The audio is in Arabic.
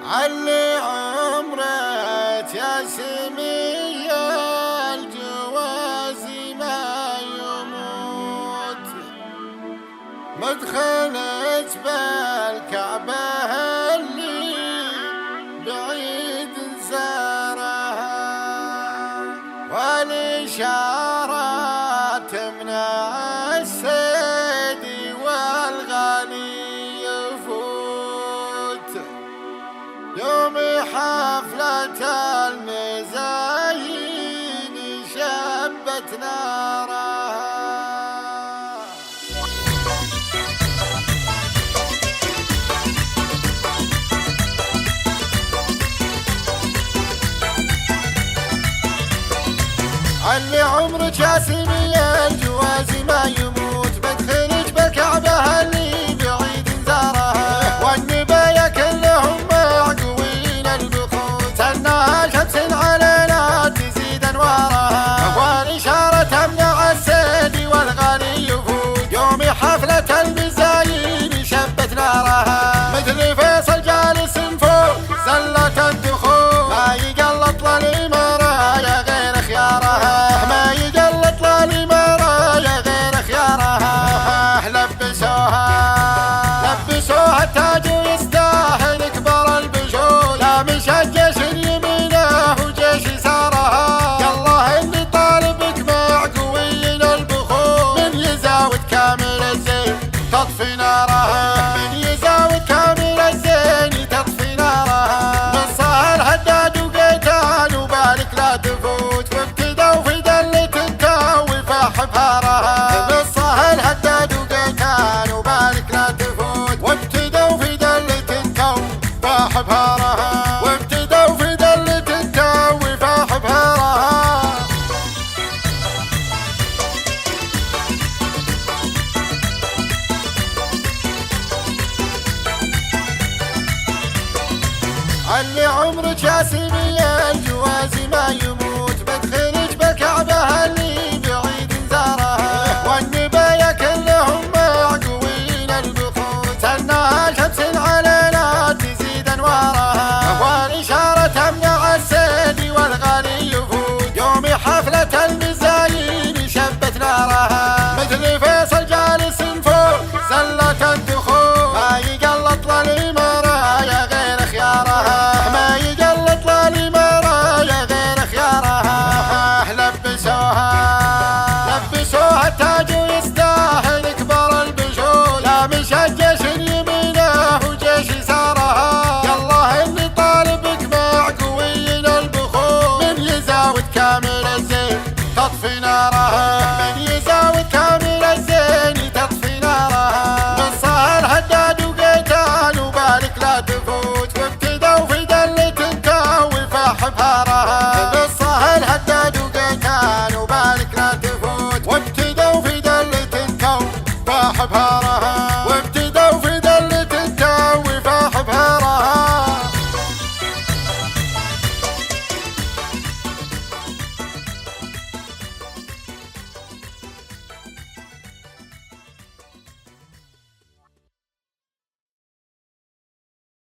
علي عمرك يا سمي الجواز ما يموت، مدخلت بالكعبة اللي بعيد زارها، والإشارة تمنع السيد والغالي يفوت، يوم حفلة المزايين شبت نارها. علي عمرك يا سمي الجواز ما يموت، بدخلك بالكعبة اللي بعيد زارها، والنبايا كلهم معقوين البخوت، انها شمس علينا تزيد انوارها، والاشارة تمنع السيد والغالي يفوت، يوم حفلة المزايين شبت نارها، مثل فيصل جالس فوق زلة الدخول، ما يقلط للمرايا غير خيارها، لبسوها التاج ويستاهل اكبر البشور، لا مشجش يمينه وجيش يسارها، يالله اللي طالبك معقوين البخور، من يزاود كامل الزين تطفي نارها، من يزاود كامل الزين تطفي نارها، من صار هداد وقيتان وبالك لا تفوت، وابتدوا في دلة التاوي فاح بهارها، من صار هداد وقيتان وبالك لا تفوت، وابتدوا في دلة التو فاح بهارها، وابتدوا في دلة التو فاح بهارها. علي عمرك يا سمي الجواز ما يموت، بدخلك بالكعبة